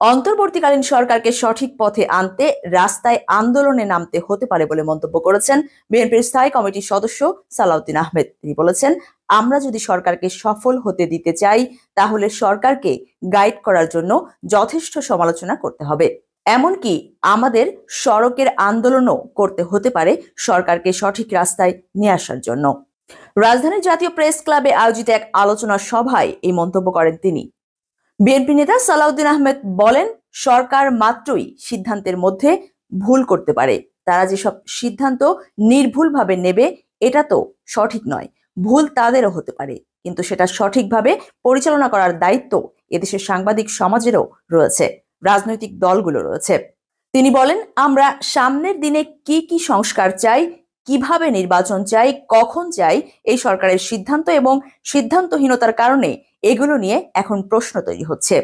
অন্তর্বর্তীকালীন সরকারকে সঠিক পথে আনতে রাস্তায় আন্দোলনে নামতে হতে পারে বলে মন্তব্য করেছেন বিএনপির স্থায়ী কমিটির সদস্য সালাউদ্দিন আহমেদ। তিনি বলেছেন, আমরা যদি সরকারকে সফল হতে দিতে চাই তাহলে সরকারকে গাইড করার জন্য যথেষ্ট সমালোচনা করতে হবে। এমনকি আমাদের সড়কের আন্দোলনও করতে হতে পারে সরকারকে সঠিক রাস্তায় নিয়ে আসার জন্য। রাজধানীর জাতীয় প্রেস ক্লাবে আয়োজিত এক আলোচনা সভায় এই মন্তব্য করেন তিনি। বিএনপি নেতা সালাউদ্দিন আহমেদ বলেন, সরকার মাত্রই সিদ্ধান্তের মধ্যে ভুল করতে পারে। তারা যেসব সিদ্ধান্ত নির্ভুলভাবে নেবে এটা তো সঠিক নয়, ভুল তাদেরও হতে পারে, কিন্তু সেটা সঠিকভাবে পরিচালনা করার দায়িত্ব এদেশের সাংবাদিক সমাজেরও রয়েছে, রাজনৈতিক দলগুলো রয়েছে। তিনি বলেন, আমরা সামনের দিনে কি কি সংস্কার চাই, কিভাবে নির্বাচন চাই, কখন চাই, এই সরকারের সিদ্ধান্ত এবং সিদ্ধান্তহীনতার কারণে এগুলো নিয়ে এখন প্রশ্ন তৈরি হচ্ছে।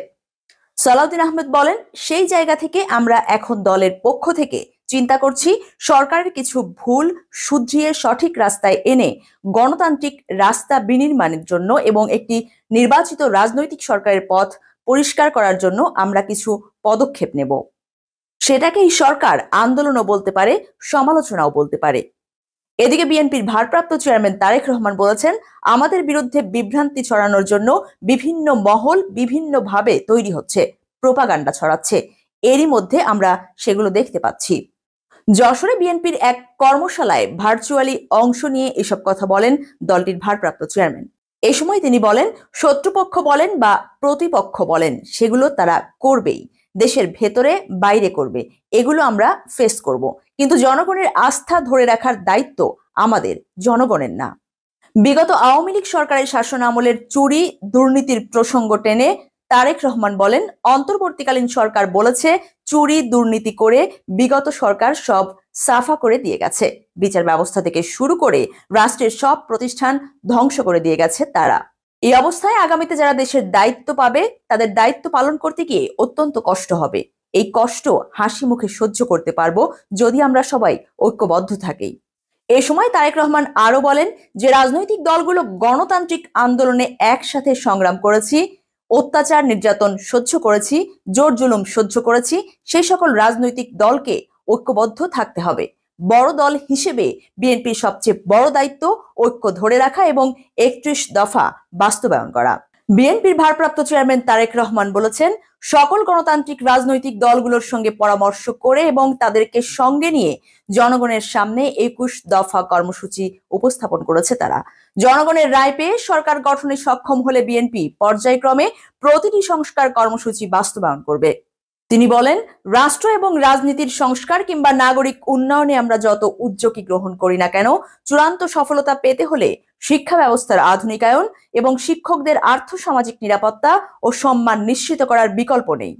সালাউদ্দিন আহমেদ বলেন, সেই জায়গা থেকে আমরা এখন দলের পক্ষ থেকে চিন্তা করছি সরকারের কিছু ভুল শুধরিয়ে সঠিক রাস্তায় এনে গণতান্ত্রিক রাস্তা বিনির্মাণের জন্য এবং একটি নির্বাচিত রাজনৈতিক সরকারের পথ পরিষ্কার করার জন্য আমরা কিছু পদক্ষেপ নেব। সেটাকেই সরকার আন্দোলনও বলতে পারে, সমালোচনাও বলতে পারে। এদিকে বিএনপির ভারপ্রাপ্ত চেয়ারম্যান তারেক রহমান বলেছেন, আমাদের বিরুদ্ধে বিভ্রান্তি ছড়ানোর জন্য বিভিন্ন মহল বিভিন্নভাবে তৈরি হচ্ছে, প্রোপাগান্ডা ছড়াচ্ছে। এরই মধ্যে আমরা সেগুলো দেখতে পাচ্ছি। যশোরে বিএনপির এক কর্মশালায় ভার্চুয়ালি অংশ নিয়ে এসব কথা বলেন দলটির ভারপ্রাপ্ত চেয়ারম্যান। এ সময় তিনি বলেন, শত্রুপক্ষ বলেন বা প্রতিপক্ষ বলেন, সেগুলো তারা করবেই, দেশের ভেতরে বাইরে করবে, এগুলো আমরা ফেস করব, কিন্তু জনগণের আস্থা ধরে রাখার দায়িত্ব আমাদের, জনগণের না। বিগত আওয়ামী লীগ সরকারের শাসন আমলের চুরি দুর্নীতির প্রসঙ্গ টেনে তারেক রহমান বলেন, অন্তর্বর্তীকালীন সরকার বলেছে চুরি দুর্নীতি করে বিগত সরকার সব সাফা করে দিয়ে গেছে, বিচার ব্যবস্থা থেকে শুরু করে রাষ্ট্রের সব প্রতিষ্ঠান ধ্বংস করে দিয়ে গেছে তারা। এই অবস্থায় আগামীতে যারা দেশের দায়িত্ব পাবে তাদের দায়িত্ব পালন করতে গিয়ে অত্যন্ত কষ্ট হবে। এই কষ্ট হাসি মুখে সহ্য করতে পারবো যদি আমরা সবাই ঐক্যবদ্ধ থাকি। এ সময় তারেক রহমান আরো বলেন যে রাজনৈতিক দলগুলো গণতান্ত্রিক আন্দোলনে একসাথে সংগ্রাম করেছি, অত্যাচার নির্যাতন সহ্য করেছি, জোর জুলুম সহ্য করেছি, সেই সকল রাজনৈতিক দলকে ঐক্যবদ্ধ থাকতে হবে। বড় দল হিসেবে বিএনপির সবচেয়ে বড় দায়িত্ব ঐক্য ধরে রাখা এবং 31 দফা বাস্তবায়ন করা। বিএনপির ভারপ্রাপ্ত চেয়ারম্যান তারেক রহমান বলেছেন, সকল গণতান্ত্রিক রাজনৈতিক দলগুলোর সঙ্গে পরামর্শ করে এবং তাদেরকে সঙ্গে নিয়ে জনগণের সামনে 21 দফা কর্মসূচি উপস্থাপন করেছে তারা। জনগণের রায় পেয়ে সরকার গঠনে সক্ষম হলে বিএনপি পর্যায়ক্রমে প্রতিটি সংস্কার কর্মসূচি বাস্তবায়ন করবে। তিনি বলেন, রাষ্ট্র এবং রাজনীতির সংস্কার কিংবা নাগরিক উন্নয়নে আমরা যত উদ্যোগই গ্রহণ করি না কেন, চূড়ান্ত সফলতা পেতে হলে শিক্ষা ব্যবস্থার আধুনিকায়ন এবং শিক্ষকদের আর্থসামাজিক নিরাপত্তা ও সম্মান নিশ্চিত করার বিকল্প নেই।